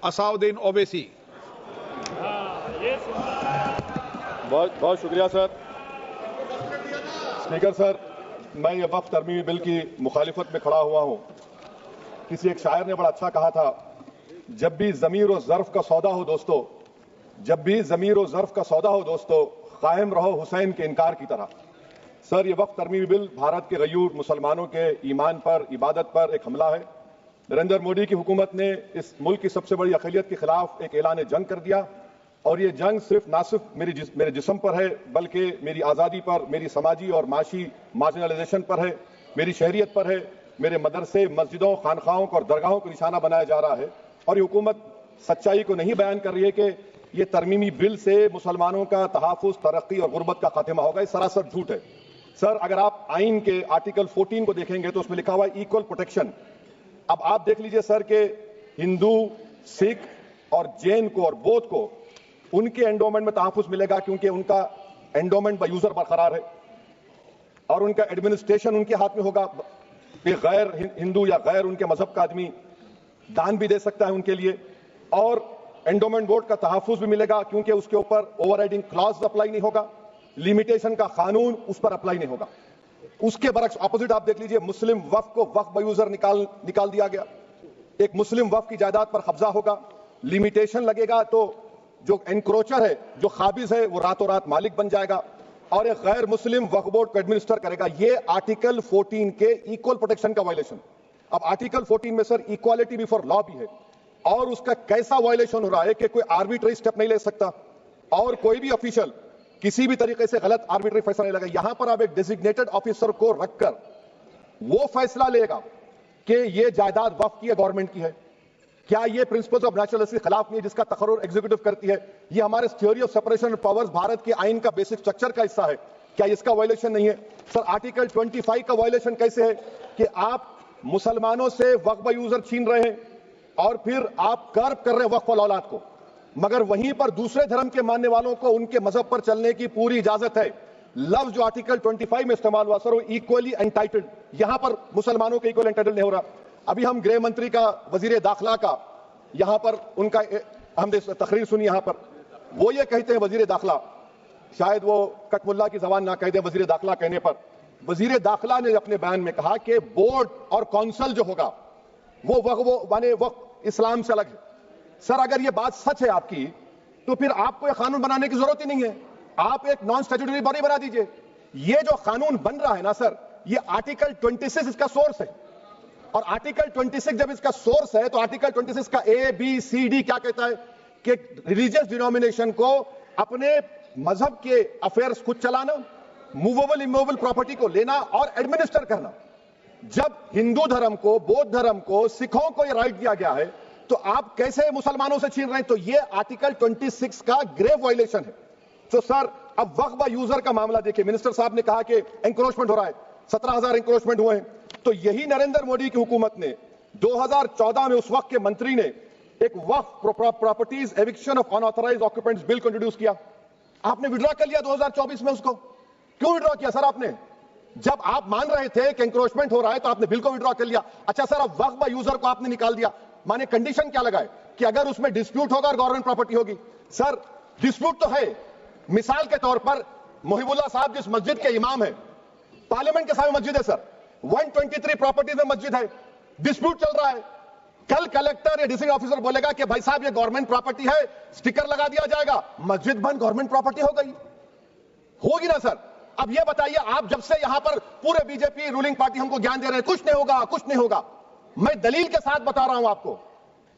असाउद्दीन ओवैसी। बहुत बहुत शुक्रिया सर। स्पीकर सर, मैं ये वक्फ तरमीमी बिल की मुखालिफत में खड़ा हुआ हूं। किसी एक शायर ने बड़ा अच्छा कहा था, जब भी ज़मीर और ज़र्फ का सौदा हो दोस्तों, जब भी ज़मीर और ज़र्फ का सौदा हो दोस्तों, कायम रहो हुसैन के इनकार की तरह। सर, ये वक्फ तरमीमी बिल भारत के गयूर मुसलमानों के ईमान पर, इबादत पर एक हमला है। नरेंद्र मोदी की हुकूमत ने इस मुल्क की सबसे बड़ी अक़लियत के खिलाफ एक ऐलान जंग कर दिया, और ये जंग ना सिर्फ मेरे जिस्म पर है, बल्कि मेरी आज़ादी पर, मेरी समाजी और माशी मार्जिनलाइजेशन पर है, मेरी शहरियत पर है, मेरे मदरसे, मस्जिदों, खानखाहों और दरगाहों को निशाना बनाया जा रहा है। और ये हुकूमत सच्चाई को नहीं बयान कर रही है कि ये तरमीमी बिल से मुसलमानों का तहफ़्फ़ुज़, तरक्की और गुर्बत का खात्मा होगा। ये सरासर झूठ है। सर, अगर आप आइन के आर्टिकल 14 को देखेंगे तो उसमें लिखा हुआ है इक्वल प्रोटेक्शन। अब आप देख लीजिए सर के हिंदू, सिख और जैन को और बौद्ध को उनके एंडोमेंट में तहफ़्फ़ुज़ मिलेगा, क्योंकि उनका एंडोमेंट बाय यूजर बरकरार है और उनका एडमिनिस्ट्रेशन उनके हाथ में होगा। गैर हिंदू या गैर उनके मजहब का आदमी दान भी दे सकता है उनके लिए, और एंडोमेंट बोर्ड का तहफ़्फ़ुज़ भी मिलेगा, क्योंकि उसके ऊपर ओवरराइडिंग क्लॉज अप्लाई नहीं होगा, लिमिटेशन का कानून उस पर अप्लाई नहीं होगा। उसके बरक्स ऑपोजिट आप देख लीजिए, मुस्लिम वक्फ को वक्फ बाय यूजर निकाल दिया गया। एक मुस्लिम वक्फ की जायदाद पर कब्जा होगा, लिमिटेशन लगेगा, तो जो एनक्रोचर है, जो खाबिज है, वो रातों रात मालिक बन जाएगा और एक गैर मुस्लिम वक्फ बोर्ड को एडमिनिस्टर करेगा। ये आर्टिकल 14 के इक्वल प्रोटेक्शन का वायलेशन। अब आर्टिकल 14 में सर इक्वालिटी बिफोर लॉ भी है, और उसका कैसा वायलेशन हो रहा है कि कोई आर्बिट्री स्टेप नहीं ले सकता और कोई भी ऑफिशियल किसी भी तरीके से गलत आर्बिट्री फैसला नहीं लेगा। यहां पर आप एक डेजिग्नेटेड ऑफिसर को रखकर वो फैसला लेगा कि ये जायदाद वक्फ की है, गवर्नमेंट की है। क्या ये प्रिंसिपल्स ऑफ नेशनल के खिलाफ नहीं है, जिसका तकर्रुर एग्जीक्यूटिव करती है? ये हमारे theory of separation of powers, Bharat के आइन का बेसिक स्ट्रक्चर का हिस्सा है। क्या इसका वायलेशन नहीं है? सर, आर्टिकल 25 का वायलेशन कैसे है कि आप मुसलमानों से वक्फ बाय यूजर छीन रहे हैं और फिर आप कर्ब कर रहे हैं वक्फ वाल औलाद को, मगर वहीं पर दूसरे धर्म के मानने वालों को उनके मजहब पर चलने की पूरी इजाजत है। लफ्ज जो आर्टिकल 25 में इस्तेमाल हुआ सर, वो इक्वली एंटाइटल्ड, यहां पर मुसलमानों के इक्वल एंटाइटल्ड नहीं हो रहा। अभी हम गृह मंत्री का, वजीर दाखिला का यहां पर उनका हमने तकरीर सुनी, यहां पर वो ये कहते हैं, वजीर दाखिला, शायद वो कटमुल्ला की जबान ना कह दे, वजीर दाखिला कहने पर वजीर दाखिला ने अपने बयान में कहा कि बोर्ड और काउंसिल जो होगा वो माने वक्फ इस्लाम से अलग है। सर, अगर ये बात सच है आपकी, तो फिर आपको ये कानून बनाने की जरूरत ही नहीं है, आप एक नॉन स्टैट्यूटरी बॉडी बना दीजिए। ये जो कानून बन रहा है ना सर, ये आर्टिकल 26 इसका सोर्स है, और आर्टिकल 26 जब इसका सोर्स है तो आर्टिकल 26 का ABCD क्या कहता है कि रिलीजियस डिनोमिनेशन को अपने मजहब के अफेयर्स खुद चलाना, मूवेबल इमूवेबल प्रॉपर्टी को लेना और एडमिनिस्टर करना। जब हिंदू धर्म को, बौद्ध धर्म को, सिखों को यह राइट दिया गया है, तो आप कैसे मुसलमानों से छीन रहे हैं? तो यह आर्टिकल 26 का ग्रेव वायलेशन है। तो सर, अब वक्फ बाय यूजर का मामला देखिए, मिनिस्टर साहब ने कहा कि एंक्रोचमेंट हो रहा है, 17,000 एंक्रोचमेंट हुए हैं। तो यही नरेंद्र मोदी की हुकूमत ने 2014 में उस वक्त के मंत्री ने एक Waqf properties eviction of unauthorised occupants bill को इंट्रोड्यूस किया। आपने विड्रॉ कर लिया 2024 में उसको। क्यों विड्रॉ किया सर आपने? जब आप मान रहे थे कि एंक्रोचमेंट हो रहा है तो आपने बिल को विड्रॉ कर लिया। अच्छा सर, अब वक्फ बाय यूजर को आपने निकाल दिया, माने कंडीशन क्या लगाए कि अगर उसमें डिस्प्यूट होगा और गवर्नमेंट प्रॉपर्टी होगी। सर, डिस्प्यूट तो है। मिसाल के तौर पर मोहिबुल्लाह साहब जिस मस्जिद के इमाम है, पार्लियामेंट के सामने मस्जिद है सर, 123 प्रॉपर्टीज में मस्जिद है, डिस्प्यूट चल रहा है। कल कलेक्टर या डिस्ट्रिक्ट ऑफिसर बोलेगा कि भाई साहब ये गवर्नमेंट प्रॉपर्टी है, स्टिकर लगा दिया जाएगा, मस्जिद बंद, गवर्नमेंट प्रॉपर्टी हो गई, होगी ना सर? अब ये बताइए, आप जब से यहां पर पूरे बीजेपी रूलिंग पार्टी हमको ज्ञान दे रहे हैं कुछ नहीं होगा, कुछ नहीं होगा, मैं दलील के साथ बता रहा हूं आपको।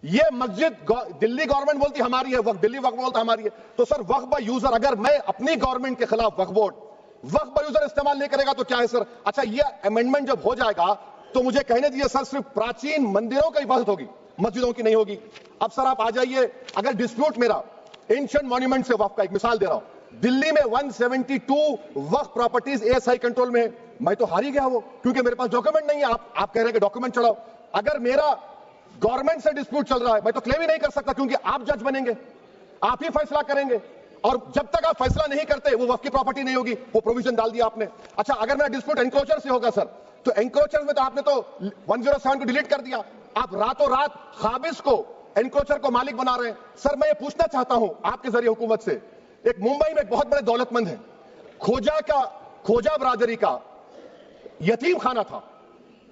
ये मस्जिद दिल्ली गवर्नमेंट बोलती हमारी है, दिल्ली वक्फ बोलता हमारी है। तो सर, वक्फ बाय यूजर, अगर मैं अपनी गवर्नमेंट के खिलाफ वक्फ बोर्ड वक्फ बाय यूजर इस्तेमाल नहीं करेगा तो क्या है सर? अच्छा, ये अमेंडमेंट जब हो जाएगा तो मुझे कहने दीजिए सर, सिर्फ प्राचीन मंदिरों की इबादत होगी, मस्जिदों की नहीं होगी। अब सर आप आ जाइए, अगर डिस्प्यूट मेरा एंशिएंट मॉन्यूमेंट से वक्फ का, एक मिसाल दे रहा हूं, दिल्ली में 172 वक्फ प्रॉपर्टीज ASI कंट्रोल में है, मैं तो हार ही गया वो, क्योंकि मेरे पास डॉक्यूमेंट नहीं है। आप कह रहे हैं कि डॉक्यूमेंट चढ़ाओ। अगर मेरा गवर्नमेंट से डिस्प्यूट चल रहा है, मैं तो क्लेम ही नहीं कर सकता, क्योंकि आप जज बनेंगे, आप ही फैसला करेंगे, और जब तक आप फैसला नहीं करते वो वक्फ की प्रॉपर्टी नहीं होगी। वो प्रोविजन डाल दिया आपने। अच्छा, अगर मेरा डिस्प्यूट एंक्रोचर से होगा सर, तो एंक्रोचर में तो आपने तो 107 को डिलीट कर दिया। आप रातों रात खाबिज को एनक्रोचर को मालिक बना रहे हैं। सर मैं ये पूछना चाहता हूं आपके जरिए हुकूमत से, एक मुंबई में एक बहुत बड़े दौलतमंद है, खोजा बरादरी का यतीम खाना था,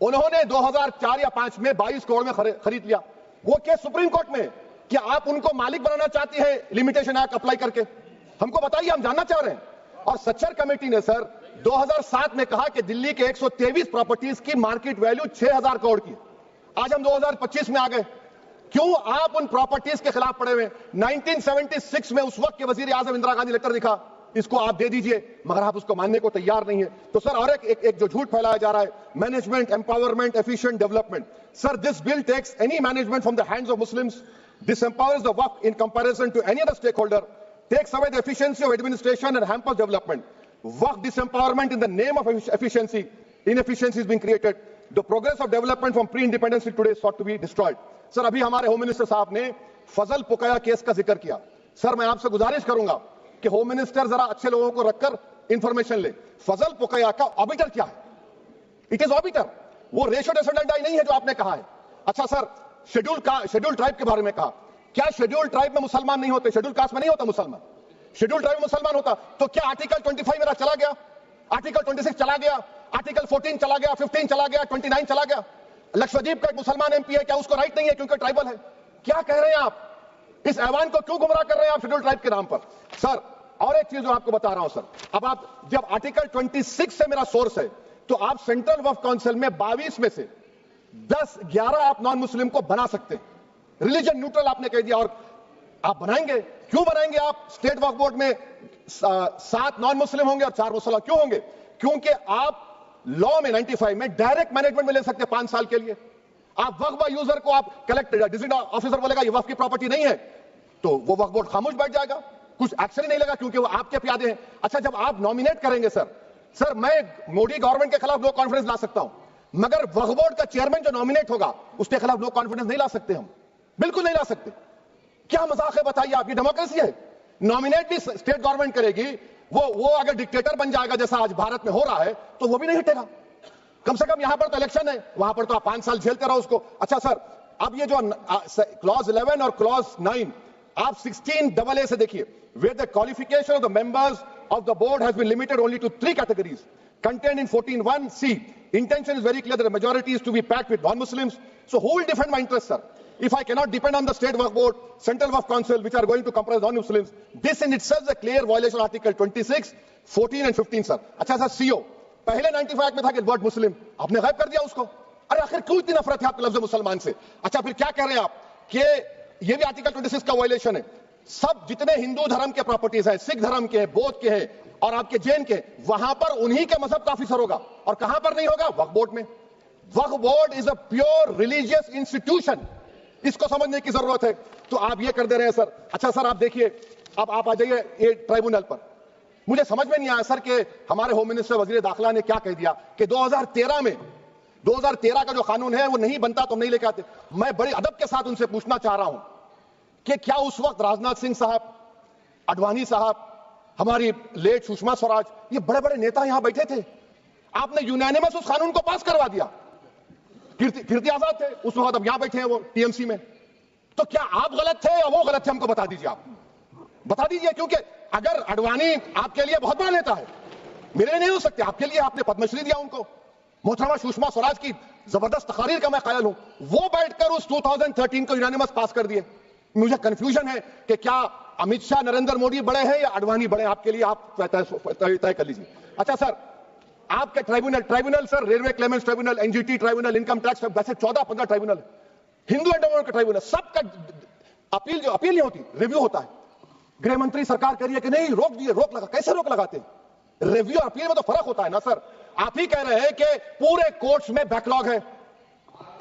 उन्होंने 2004 या 5 में 22 करोड़ में खरीद लिया। वो केस सुप्रीम कोर्ट में, क्या आप उनको मालिक बनाना चाहती है लिमिटेशन एक्ट अप्लाई करके? हमको बताइए, हम जानना चाह रहे हैं। और सच्चर कमेटी ने सर 2007 में कहा कि दिल्ली के 123 प्रॉपर्टीज की मार्केट वैल्यू 6000 करोड़ की। आज हम 2025 में आ गए, क्यों आप उन प्रॉपर्टीज के खिलाफ पड़े हुए? 1976 में उस वक्त के वजीर आजम इंदिरा गांधी लेटर लिखा, इसको आप दे दीजिए, मगर आप उसको मानने को तैयार नहीं है। तो सर और एक जो झूठ फैलाया जा रहा है, management empowerment efficient development. Sir this bill takes any management from the hands of Muslims, disempowers the waqf in comparison to any other stakeholder, takes away the efficiency of administration and hampers development. Waqf disempowerment in the name of efficiency, inefficiency is being created. The progress of development from pre-independence till today sought to be destroyed. Sir अभी हमारे home minister साहब ने फजल पुकाया case का जिक्र किया। Sir मैं आपसे गुजारिश करूंगा कि होम मिनिस्टर जरा अच्छे लोगों को रखकर इंफॉर्मेशन ले। फजल पुकाया का ऑबिटर क्या है? इट इज ऑबिटर, वो रेशो डेसिडेंटाई नहीं है जो आपने कहा है। अच्छा सर, शेड्यूल ट्राइब के बारे में कहा, क्या शेड्यूल ट्राइब में मुसलमान नहीं होते? शेड्यूल कास्ट में नहीं होता मुसलमान, शेड्यूल ट्राइब में मुसलमान होता। तो क्या आर्टिकल 25 मेरा चला गया, आर्टिकल 26 चला गया, आर्टिकल 14 चला गया, 15 चला गया, 29 चला गया? लक्षद्वीप का एक मुसलमान एमपी है, क्या उसको राइट नहीं है क्योंकि ट्राइबल है? क्या कह रहे हैं आप? इस ऐवान को क्यों गुमराह कर रहे हैं आप शेड्यूल ट्राइब के नाम पर? सर और एक चीज जो आपको बता रहा हूं सर, अब आप जब आर्टिकल 26 से मेरा सोर्स है, तो आप सेंट्रल वक्फ काउंसिल में 22 में से 10-11 आप नॉन मुस्लिम को बना सकते हैं। रिलीजन न्यूट्रल आपने कह दिया, और आप बनाएंगे, क्यों बनाएंगे आप? स्टेट वक्फ बोर्ड में 7 नॉन मुस्लिम होंगे और 4 मुसलमान क्यों होंगे? क्योंकि आप लॉ में 95 में डायरेक्ट मैनेजमेंट में ले सकते हैं 5 साल के लिए। आप वक्फ यूजर को आप कलेक्ट डिस्ट्रिक्ट ऑफिसर बोलेगा ये वक्फ की प्रॉपर्टी नहीं है, तो वो वक्फ बोर्ड खामोश बैठ जाएगा, कुछ एक्शन ही नहीं लेगा क्योंकि वो आपके प्यादे हैं। अच्छा जब आप नॉमिनेट करेंगे सर मैं मोदी गवर्नमेंट के खिलाफ नो कॉन्फिडेंस ला सकता हूं, मगर वक्फ बोर्ड का चेयरमैन जो नॉमिनेट होगा उसके खिलाफ नो कॉन्फिडेंस नहीं ला सकते, हम बिल्कुल नहीं ला सकते। क्या मजाक है बताइए आप? ये डेमोक्रेसी है? नॉमिनेट भी स्टेट गवर्नमेंट करेगी, वो अगर डिक्टेटर बन जाएगा जैसा आज भारत में हो रहा है तो वो भी नहीं हटेगा। कम से कम यहां पर तो इलेक्शन है, वहां पर तो आप 5 साल झेलते रहो उसको। अच्छा सर, अब ये जो क्लॉज 11 और क्लॉज 9 आप 16AA से देखिए, where the qualification of the members of the board has been limited only to 3 categories contained in 14(1)(c). Intention is very clear that the majority is to be packed with non-Muslims. So who will defend my interests, sir? If I cannot depend on the state waqf board, central waqf council, which are going to comprise non-Muslims, this in itself is a clear violation of Article 26, 14 and 15, sir. अच्छा sir, CO पहले 95 में था कि word मुस्लिम, आपने गायब कर दिया उसको। अरे आखिर क्यों इतनी नफरत है आपके लफ्ज मुसलमान से? अच्छा फिर क्या कह रहे हैं आप कि ये भी आर्टिकल 26 का वायलेशन है? सब जितने हिंदू धर्म के प्रॉपर्टीज हैं, सिख धर्म के हैं, बौद्ध के हैं और आपके जैन के, वहां पर उन्हीं के मजहब का ऑफिसर होगा, और कहां पर नहीं होगा? वक्फ बोर्ड में। Waqf board is a pure religious institution, इसको समझने की जरूरत है। तो आप ये कर दे रहे हैं सर। अच्छा सर आप देखिए, अब आप आ जाइए ये ट्राइब्यूनल पर। मुझे समझ में नहीं आया सर कि हमारे होम मिनिस्टर वजीर दाखिला ने क्या कह दिया कि 2013 का जो कानून है वो नहीं बनता तो नहीं लेके आते। मैं बड़े अदब के साथ उनसे पूछना चाह रहा हूं कि क्या उस वक्त राजनाथ सिंह साहब, अडवाणी साहब, हमारी लेट सुषमा स्वराज, ये बड़े बड़े नेता यहां बैठे थे? आपने यूनानिमस उस कानून को पास करवा दिया। कीर्ति आजाद थे उस वक्त, अब यहां बैठे हैं वो टीएमसी में। तो क्या आप गलत थे या वो गलत थे? हमको बता दीजिए, आप बता दीजिए। क्योंकि अगर अडवाणी आपके लिए बहुत बड़ा नेता है, मेरे लिए नहीं हो सकते, आपके लिए आपने पद्मश्री दिया उनको। मोहतरमा सुषमा स्वराज की जबरदस्त तकारीर का मैं कायल हूं, वो बैठकर उस 2013 को यूनानिमस पास कर दिए। मुझे कंफ्यूजन है कि क्या अमित शाह, नरेंद्र मोदी बड़े हैं या अडवाणी बड़े हैं? आपके लिए आप तय कर लीजिए। अच्छा सर, आपके tribunal sir, railway Clements tribunal, NGT tribunal, income tax, वैसे 14-15 ट्राइब्यूनल, हिंदू एंडोमेंट का ट्राइब्यूनल, सबका अपील नहीं होती, रिव्यू होता है। गृह मंत्री सरकार कह रही है कि नहीं रोक दिए, रोक लगा, कैसे रोक लगाते हैं? रिव्यू और अपील में तो फर्क होता है ना सर। आप ही कह रहे हैं कि पूरे कोर्ट्स में बैकलॉग है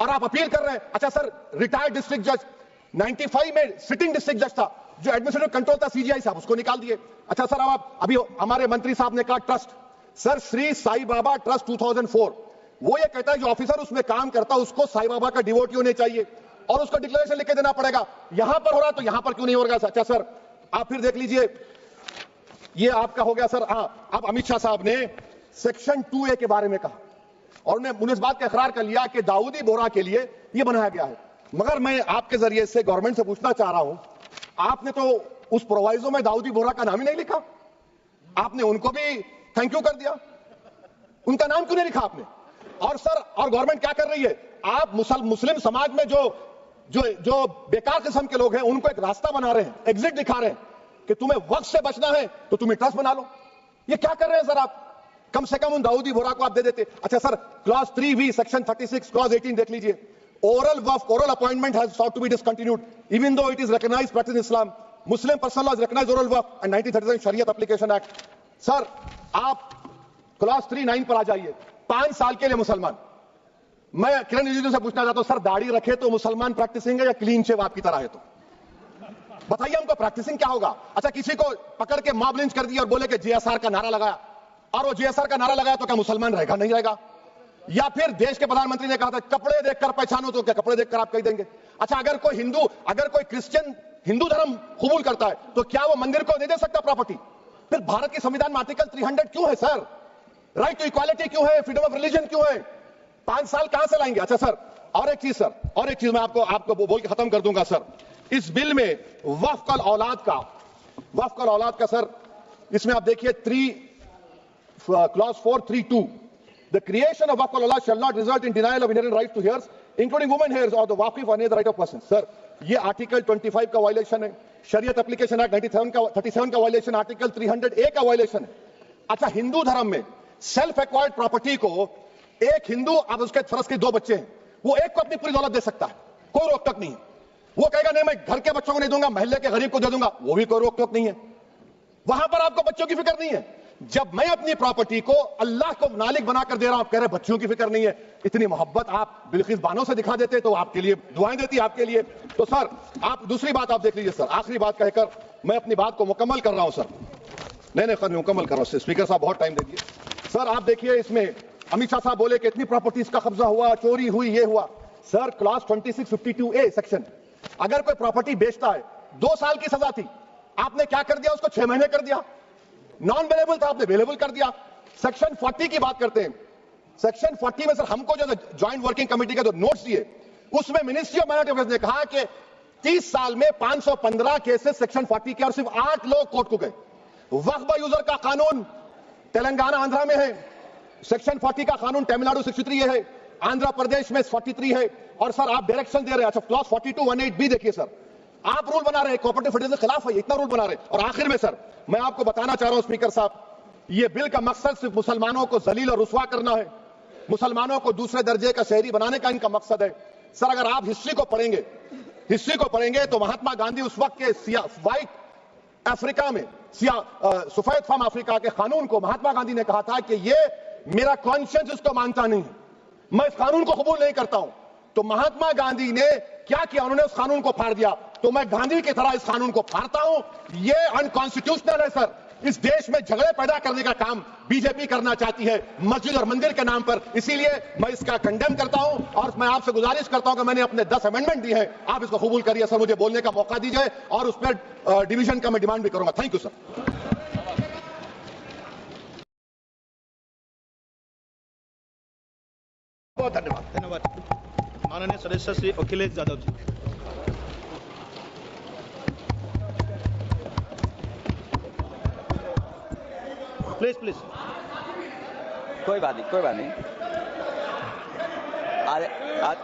और आप अपील कर रहे हैं। अच्छा सर, रिटायर्ड डिस्ट्रिक्ट जज 95 में सिटिंग डिस्ट्रिक्ट जज था, जो एडमिनिस्ट्रेटिव कंट्रोल था सीजीआई साहब, उसको निकाल दिए। अच्छा सर, अब आप अभी हमारे मंत्री साहब ने कहा trust, sir Shri Sai Baba trust 2004, वो ये कहता है जो ऑफिसर उसमें काम करता है उसको साई बाबा का डिवोटी होने चाहिए और उसको डिक्लेरेशन लिख के देना पड़ेगा। यहां पर हो रहा तो यहां पर क्यों नहीं हो रहा? अच्छा सर, आप फिर देख लीजिए, ये आपका हो गया सर। अब अमित शाह साहब ने सेक्शन 2A के बारे में कहा और उन्होंने इस बात का इकरार कर लिया कि दाऊदी बोहरा के लिए ये बनाया गया है। मगर मैं आपके जरिए से गवर्नमेंट से पूछना चाह रहा हूं, आपने तो उस प्रोवाइजो में दाऊदी बोहरा का नाम ही नहीं लिखा, आपने उनको भी थैंक यू कर दिया, उनका नाम क्यों नहीं लिखा आपने? और सर, और गवर्नमेंट क्या कर रही है, आप मुस्लिम समाज में जो बेकार किस्म के लोग हैं उनको एक रास्ता बना रहे हैं, एग्जिट दिखा रहे हैं कि तुम्हें वक्त से बचना है तो तुम ट्रस्ट बना लो। ये क्या कर रहे हैं सर आप? कम से कम उन दाऊदी बोहरा को आप दे देते। अच्छा sir, clause 3B section 36 clause 18 देख लीजिए, oral work, oral appointment has sought to be discontinued even though it is recognized practice in Islam. Muslim personal laws recognize oral work and 1937 Shariat Application Act. Sir, आप clause 39 पर आ जाइए, 5 साल के लिए मुसलमान। मैं किरण रिजिजू से पूछना चाहता हूं, सर दाढ़ी रखे तो मुसलमान प्रैक्टिसिंग है या क्लीन शेव आपकी तरह है? तो बताइए हमको, प्रैक्टिसिंग क्या होगा? अच्छा, किसी को पकड़ के मॉब लिंच कर दिया और बोले कि JSR का नारा लगाया, और वो JSR का नारा लगाया तो क्या मुसलमान रहेगा? नहीं रहेगा। या फिर देश के प्रधानमंत्री ने कहा था कपड़े देखकर पहचानो, तो क्या कपड़े देखकर आप कह देंगे? अच्छा, अगर कोई क्रिश्चियन हिंदू धर्म कबूल करता है तो क्या वो मंदिर को नहीं दे सकता प्रॉपर्टी? फिर भारत के संविधान में आर्टिकल 300 क्यों है सर? राइट टू इक्वालिटी क्यों है? फ्रीडम ऑफ रिलीजन क्यों है? 5 साल कहां से लाएंगे? अच्छा सर, और एक चीज मैं आपको बोल के खत्म कर दूंगा सर। इस बिल में वक्फ औलाद का सर, इसमें आप देखिए clause 432, the creation of waqf al-awlad shall not result in denial of inherent rights to heirs, including women heirs or the waqif or any other right of person. Sir, ये article 25 का violation है, शरीयत application act 37 का violation, article 300A का violation है। अच्छा, हिंदू धर्म में सेल्फ एक्वायर्ड प्रॉपर्टी को एक हिंदू, अब उसके फर्ज के 2 बच्चे हैं, वो एक को अपनी पूरी दौलत दे सकता है, कोई रोक टोक नहीं है। वो कहेगा नहीं मैं घर के बच्चों को नहीं दूंगा, मोहल्ले के गरीब को दे दूंगा, वो भी कोई रोक टोक नहीं है। वहां पर आपको बच्चों की फिक्र नहीं है। जब मैं अपनी प्रॉपर्टी को अल्लाह को मालिक बनाकर दे रहा हूं, आप कह रहे बच्चों की फिक्र नहीं है। इतनी मोहब्बत आप बिल्किस बानो से दिखा देते तो आपके लिए दुआएं देती आपके लिए। तो सर, आप दूसरी बात आप देख लीजिए सर, आखिरी बात कहकर मैं अपनी बात को मुकम्मल कर रहा हूं सर। नहीं मुकम्मल कर रहा हूं, स्पीकर साहब बहुत टाइम दे दिए। सर आप देखिए, इसमें अमित शाह साहब बोले कि इतनी प्रॉपर्टीज का कब्जा हुआ, चोरी हुई, ये हुआ। सर, क्लॉज 2652A सेक्शन, अगर कोई प्रॉपर्टी बेचता है 2 साल की सजा थी, आपने क्या कर दिया? उसको 6 महीने कर दिया। नॉन अवेलेबल था, आपने अवेलेबल कर दिया। सेक्शन 40 की बात करते हैं, सेक्शन 40 में सर हमको जो ज्वाइंट वर्किंग कमेटी का जो नोट्स दिए, उसमें मिनिस्ट्री ऑफ माइनॉरिटी अफेयर्स ने कहा कि 30 साल में 515 केसेस सेक्शन 40 के, और सिर्फ 8 लोग कोर्ट को गए। वक्फ यूजर का कानून तेलंगाना आंध्रा में है, सेक्शन 40 का कानून तमिलनाडु 63 है, आंध्र प्रदेश में 43 है। और सर आप डायरेक्शन दे रहे हैं। अच्छा, क्लॉज 4218B देखिए सर, आप रूल बना रहे हैं, कोऑपरेटिव फेडरलिज्म के खिलाफ है, इतना रूल बना रहे हैं। और आखिर में सर मैं आपको बताना चाह रहा हूं स्पीकर साहब, ये बिल का मकसद सिर्फ मुसलमानों को जलील और रुस्वा करना है, मुसलमानों को दूसरे दर्जे का शहरी बनाने का इनका मकसद है। सर अगर आप हिस्ट्री को पढ़ेंगे तो महात्मा गांधी उस वक्त के व्हाइट अफ्रीका में, सफेद फार्म अफ्रीका के कानून को महात्मा गांधी ने कहा था कि ये मेरा कॉन्शियंस इसको मानता नहीं है, मैं इस कानून को कबूल नहीं करता हूं। तो महात्मा गांधी ने क्या किया? उन्होंने उस कानून को फाड़ दिया। तो मैं गांधी की तरह इस कानून को फाड़ता हूं। ये अनकॉन्स्टिट्यूशनल है सर। इस देश में झगड़े पैदा करने का काम बीजेपी करना चाहती है मस्जिद और मंदिर के नाम पर, इसीलिए मैं इसका कंडेम करता हूं। और मैं आपसे गुजारिश करता हूं कि मैंने अपने 10 अमेंडमेंट दिए हैं, आप इसको कबूल करिए सर, मुझे बोलने का मौका दीजिए और उस पर डिवीजन का मैं डिमांड भी करूंगा। Thank you sir. बहुत धन्यवाद। माननीय सदस्य श्री अखिलेश यादव जी। प्लीज। कोई बात नहीं। आज